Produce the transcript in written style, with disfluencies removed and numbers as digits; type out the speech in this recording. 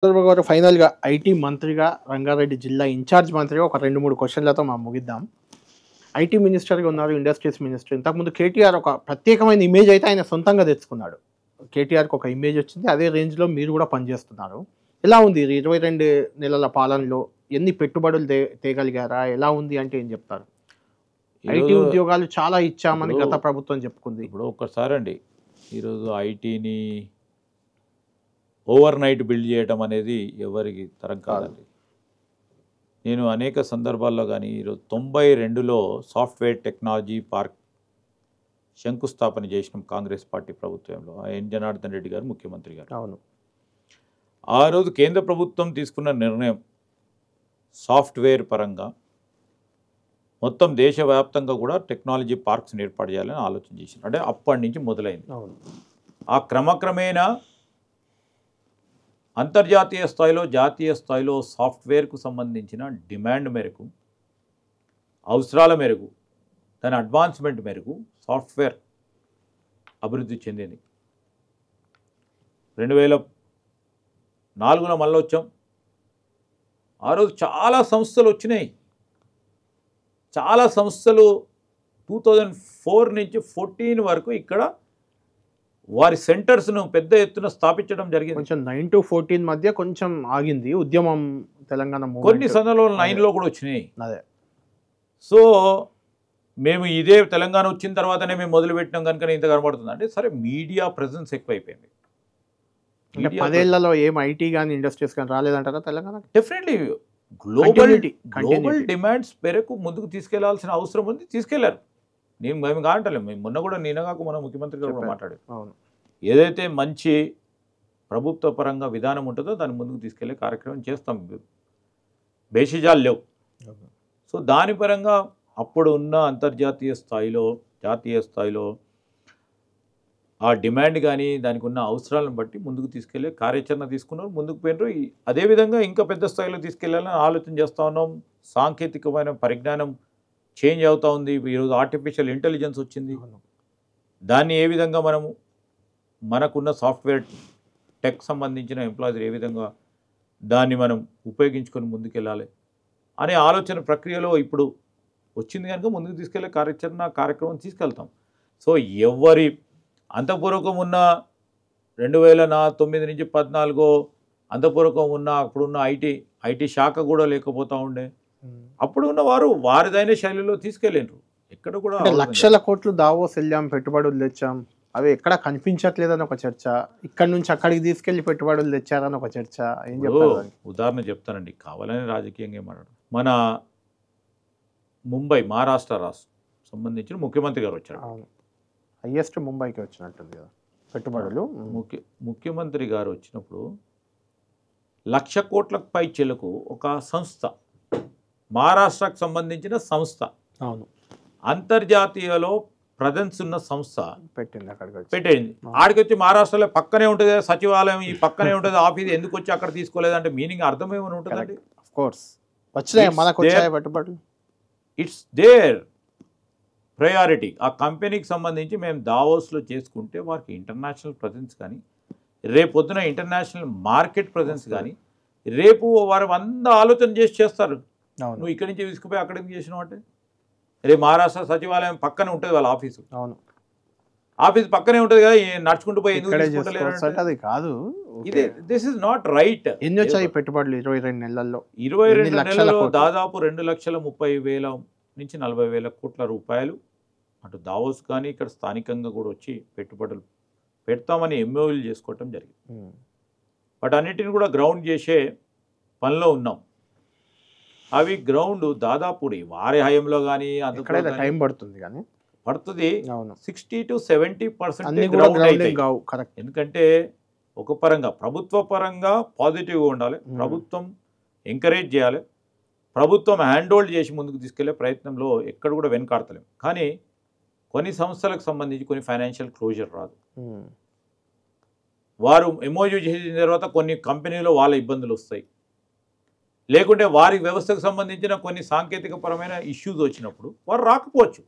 చంద్రబాబు గారు ఫైనల్‌గా ఐటీ మంత్రిగా, రంగారెడ్డి జిల్లా ఇన్ఛార్జ్ మంత్రిగా ఒక 2, 3 క్వెషన్‌లతో మనం ముగిద్దాం. ఐటీ మినిస్టర్‌గా ఉన్నారు, ఇండస్ట్రీస్ మినిస్టర్. ఇంతకుముందు కేటీఆర్ ఒక ప్రత్యేకమైన ఇమేజ్ అయితే ఆయన సొంతంగా తెచ్చుకున్నాడు. కేటీఆర్‌కి ఒక ఇమేజ్ వచ్చింది. అదే రేంజ్‌లో మీరు కూడా పనిచేస్తున్నారు. ఎలా ఉంది ఇది 22 నెలల పాలనలో? ఎన్ని పెట్టుబడులు తేగలిగారా? ఎలా ఉంది అంటే ఏం చెప్తారు? ఐటీ ఈరోజు ఉద్యోగాలు చాలా ఇచ్చామని ఇప్పుడు గత ప్రభుత్వం చెప్పుకుంది. ఇప్పుడు ఒక్కసారండి ఈరోజు ఐటీని ఓవర్ నైట్ బిల్డ్ చేయడం అనేది ఎవరికి తరం కాదండి. నేను అనేక సందర్భాల్లో కానీ ఈరోజు 92లో సాఫ్ట్వేర్ టెక్నాలజీ పార్క్ శంకుస్థాపన చేసినాం కాంగ్రెస్ పార్టీ ప్రభుత్వంలో. ఎన్ జనార్దన్ రెడ్డి గారు ముఖ్యమంత్రి గారు. అవును. ఆ రోజు కేంద్ర ప్రభుత్వం తీసుకున్న నిర్ణయం సాఫ్ట్వేర్ పరంగా మొత్తం దేశవ్యాప్తంగా కూడా టెక్నాలజీ పార్క్స్ని ఏర్పాటు చేయాలని ఆలోచన చేసింది. అంటే అప్పటి నుంచి మొదలైంది. అవును. ఆ క్రమక్రమేణా అంతర్జాతీయ స్థాయిలో, జాతీయ స్థాయిలో సాఫ్ట్వేర్కు సంబంధించిన డిమాండ్ మేరకు, అవసరాల మేరకు, దాని అడ్వాన్స్మెంట్ మేరకు సాఫ్ట్వేర్ అభివృద్ధి చెందింది. 2004లో మళ్ళీ వచ్చాం. ఆ రోజు చాలా సంస్థలు వచ్చినాయి. చాలా సంస్థలు 2004 నుంచి 14 వరకు ఇక్కడ వారి సెంటర్స్ను పెద్ద ఎత్తున స్థాపించడం జరిగింది. కొంచెం 9 to 14 మధ్య కొంచెం ఆగింది ఉద్యమం తెలంగాణ కొన్ని మూవ్‌మెంట్. సందర్భాల్లో 9లో కూడా వచ్చినాయి. అదే. సో మేము ఇదే తెలంగాణ వచ్చిన తర్వాతనే మేము మొదలుపెట్టినాం కనుక ఇంత కనబడుతుంది. అంటే సరే మీడియా ప్రెజెన్స్ ఎక్కువైపోయింది. అంటే 10 ఏళ్లలో ఏం ఐటీ గాని ఇండస్ట్రీస్ గాని రాలేదంటారా తెలంగాణకి? డెఫినెట్లీ గ్లోబల్ డిమాండ్స్ మేరకు ముందుకు తీసుకెళ్లాల్సిన అవసరం ఉంది. తీసుకెళ్లారు. మేము కాంటలేము. మేము మొన్న కూడా నిన్నగాక మన ముఖ్యమంత్రి గారు కూడా మాట్లాడారు. అవును. ఏదైతే మంచి ప్రభుత్వ పరంగా విధానం ఉంటుందో దాన్ని ముందుకు తీసుకెళ్లే కార్యక్రమం చేస్తాం. బేషిజాలు లేవు. సో దాని పరంగా అప్పుడు ఉన్న అంతర్జాతీయ స్థాయిలో, జాతీయ స్థాయిలో ఆ డిమాండ్ కానీ దానికి ఉన్న అవసరాలను బట్టి ముందుకు తీసుకెళ్లే కార్యాచరణ తీసుకున్నారు, ముందుకు పోయినారు. అదేవిధంగా ఇంకా పెద్ద స్థాయిలో తీసుకెళ్లాలని ఆలోచన చేస్తూ ఉన్నాం. సాంకేతికమైన పరిజ్ఞానం చేంజ్ అవుతూ ఉంది. ఈరోజు ఆర్టిఫిషియల్ ఇంటెలిజెన్స్ వచ్చింది. దాన్ని ఏ విధంగా మనకున్న సాఫ్ట్వేర్ టెక్ సంబంధించిన ఎంప్లాయీస్ ఏ విధంగా దాన్ని మనం ఉపయోగించుకొని ముందుకెళ్ళాలి అనే ఆలోచన ప్రక్రియలో ఇప్పుడు వచ్చింది కనుక ముందుకు తీసుకెళ్లే కార్యక్రమం తీసుకెళ్తాం. సో ఎవరి అంతఃపూర్వకం ఉన్న 2009 నుంచి 14 అంతఃపూర్వకం ఉన్న అప్పుడున్న ఐటీ శాఖ కూడా లేకపోతూ ఉండే. అప్పుడు ఉన్న వారిదైన శైలిలో తీసుకెళ్ళిండ్రు. ఎక్కడ కూడా లక్షల కోట్లు దావోస్ వెళ్ళాం, పెట్టుబడులు తెచ్చాం, అవి ఎక్కడ కనిపించట్లేదని ఒక చర్చ. ఇక్కడ నుంచి అక్కడికి తీసుకెళ్లి పెట్టుబడులు తెచ్చారని ఒక చర్చ. ఏం చెప్తారు? ఉదాహరణ చెప్తానండి, కావాలని రాజకీయంగా ఏమన్నాడు. మన ముంబై, మహారాష్ట్ర రాష్ట్రం సంబంధించిన ముఖ్యమంత్రి గారు వచ్చారు. హైయెస్ట్ ముంబైకి వచ్చినట్టుంది కదా పెట్టుబడులు. ముఖ్యమంత్రి గారు వచ్చినప్పుడు 1,00,000 కోట్లకు పై చెలకు ఒక సంస్థ, మహారాష్ట్రకు సంబంధించిన సంస్థ, అవును, అంతర్జాతీయలో ప్రజెన్స్ ఉన్న సంస్థ పెట్టింది. అక్కడికి పెట్టింది. ఆడికి వచ్చి మహారాష్ట్రలో పక్కనే ఉంటుంది సచివాలయం, ఈ పక్కనే ఉంటుంది ఆఫీస్, ఎందుకు వచ్చి అక్కడ తీసుకోలేదంటే మీనింగ్ అర్థమేమని ఉంటుందండి. ఆఫ్ కోర్స్ వచ్చినాయి, మనకు వచ్చాయి పెట్టుబడులు. It's their priority. ఆ కంపెనీకి సంబంధించి మేము దావోస్లో చేసుకుంటే వారికి ఇంటర్నేషనల్ ప్రజెన్స్ కానీ, రేపు పొద్దున ఇంటర్నేషనల్ మార్కెట్ ప్రజెన్స్ కానీ, రేపు వారు 100 ఆలోచన చేస్తారు. నువ్వు ఇక్కడి నుంచి తీసుకుపోయి అక్కడికి చేసినావు అంటే రేపు మహారాష్ట్ర సచివాలయం పక్కనే ఉంటుంది వాళ్ళ ఆఫీసు. అవును, ఆఫీస్ పక్కనే ఉంటుంది కదా, నడుచుకుంటూ పోయి ఎందుకు అది కాదు. ఇది దిస్ ఇస్ నాట్ రైట్. ఎన్ని వచ్చాయి పెట్టుబడులు 22 నెలల్లో? 22 నెలల్లో దాదాపు 2,30,000 నుంచి 40,000 కోట్ల రూపాయలు అటు దావోస్ కానీ ఇక్కడ స్థానికంగా కూడా వచ్చి పెట్టుబడులు పెడతామని ఎంఓయూలు చేసుకోవటం జరిగింది. బట్ అన్నిటిని కూడా గ్రౌండ్ చేసే పనిలో ఉన్నాం. అవి గ్రౌండ్ దాదాపు వారి హయాంలో కానీ టైం పడుతుంది కానీ పడుతుంది. 60 to 70% ఎందుకంటే ఒక పరంగా ప్రభుత్వ పరంగా పాజిటివ్గా ఉండాలి, ప్రభుత్వం ఎంకరేజ్ చేయాలి, ప్రభుత్వం హ్యాండ్ హోల్డ్ చేసి ముందుకు తీసుకెళ్లే ప్రయత్నంలో ఎక్కడ కూడా వెనకాడతలేం. కానీ కొన్ని సంస్థలకు సంబంధించి కొన్ని ఫైనాన్షియల్ క్లోజర్ రాదు. వారు ఎంఓయూ చేసిన తర్వాత కొన్ని కంపెనీలో వాళ్ళ ఇబ్బందులు వస్తాయి, లేకుంటే వారి వ్యవస్థకు సంబంధించిన కొన్ని సాంకేతిక పరమైన ఇష్యూస్ వచ్చినప్పుడు వారు రాకపోవచ్చు.